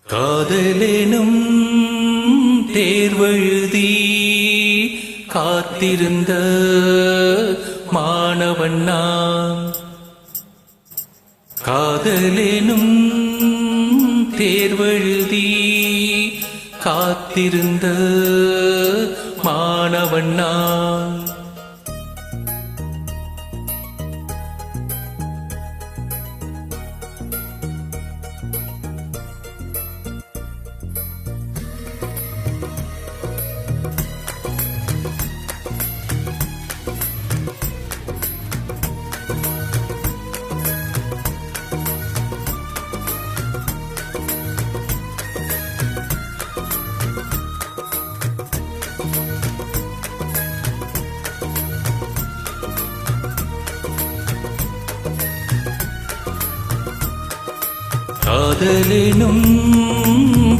காதலெனும் தேர்வெழுதி காத்திருந்த மாணவன் நான். காதலெனும் தேர்வெழுதி காத்திருந்த மாணவன் நான். காதலெனும்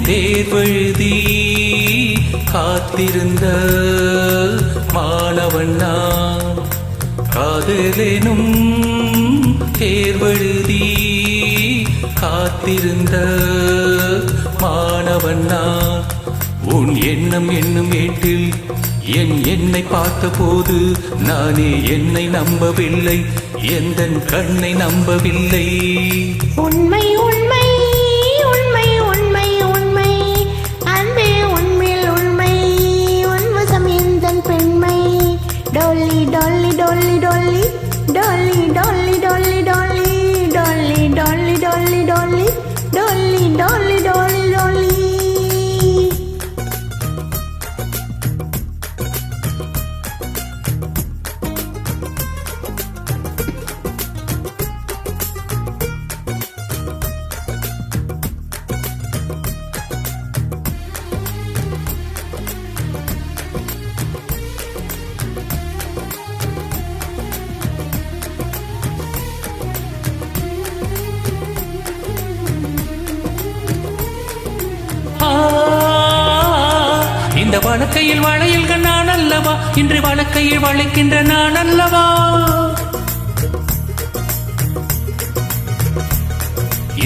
தேர்வெழுதி காத்திருந்த மாணவன் நான். காதலெனும் தேர்வெழுதி காத்திருந்த மாணவன் நான். உன் எண்ணம் என்னும் ஏட்டில் என்னை பார்த்த போது நானே என்னை நம்பவில்லை, எந்தன் கண்ணை நம்பவில்லை. உண்மை உண்மை உண்மை உண்மை உண்மை அன்பே உண்மையில் உண்மை உன்வசம் எந்தன் பெண்மை. டொல்லி டொல்லி டொல்லி டொல்லி டொல்லி டொல்லி டொல்லி டொல்லி டொல்லி டொல்லி டொல்லி டொல்லி டொல்லி டொல்லி டொல்லி. இந்த வழக்கையில் வளையல்கள் நான் அல்லவா, இன்று வழக்கையில் வளைக்கின்ற நான் அல்லவா.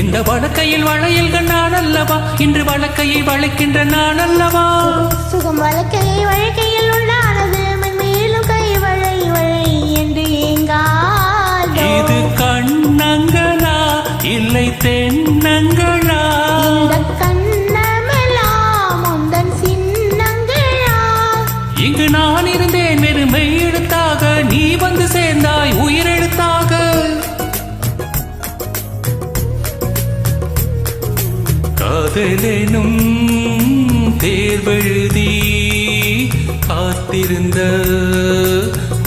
இந்த வழக்கையில் வளையல்கள் நான் அல்லவா, இன்று வழக்கையை வளைக்கின்ற நான் அல்லவா. சுகம் வழக்கையை வழக்கையில் உள்ளானது மென்மேலும் கை வளை வளை என்று ஏங்காதோ. இது கண்ணங்களா இல்லை தென்னங்களா, இந்த கண்ணமெல்லாம் உந்தன் சின்னங்களா. இங்கு நான் இருந்தேன் வெறுமை எழுத்தாக, நீ வந்து சேர்ந்தாய் உயிரெழுத்தாக. காதலெனும் தேர்வெழுதி காத்திருந்த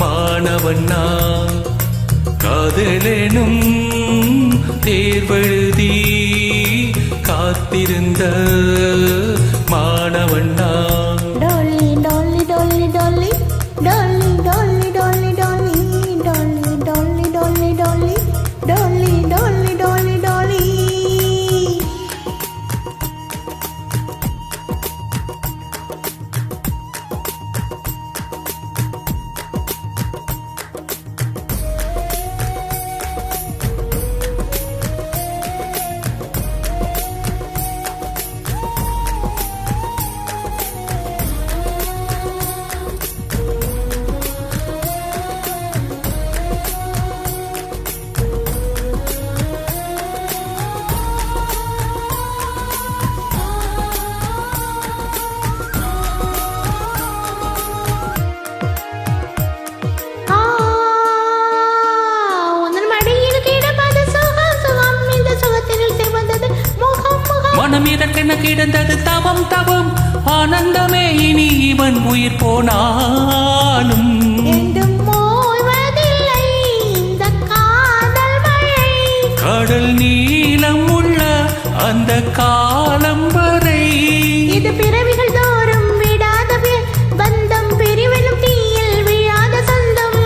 மாணவன் நான். காதலெனும் தேர்வெழுதி காத்திருந்த மாணவன் நான். டொல்லி டொல்லி டொல்லி டொல்லி டொல்லி டொல்லி டொல்லி டொல்லி டொல்லி டொல்லி டொல்லி டொல்லி டொல்லி டொல்லி டொல்லி. மனம் இதற்கென கிடந்தது தவம் தவம், ஆனந்தமே இனி இவன் உயிர் போனாலும் என்றும் ஓய்வதில்லை இந்த காதல் மழை. கடல் நீளம் உள்ள அந்த காலம் வரை இது பிறவிகள் தோறும் விடாத பந்தம், பிரிவெனும் தீயில் விழாத சொந்தம்.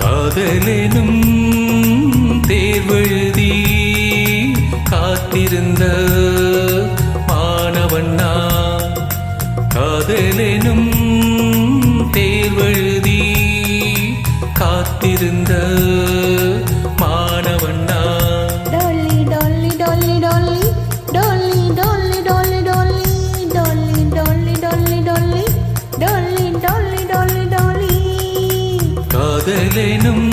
காதலெனும் தேர்வெழுதி காத்திருந்த மாணவன் நான். காதலெனும் தேர்வெழுதி காத்திருந்த மாணவண்ணா Dolly, dolly, dolly, dolly, dolly, dolly, dolly, dolly, dolly, dolly, dolly, dolly, dolly, dolly, dolly, dolly. காதலெனும்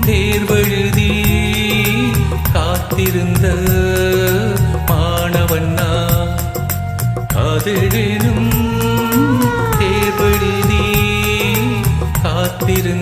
தேர்வெழுதி காத்திருந்த மாணவண்ணா காதலெனும் தேர்வெழுதி காத்திருந்த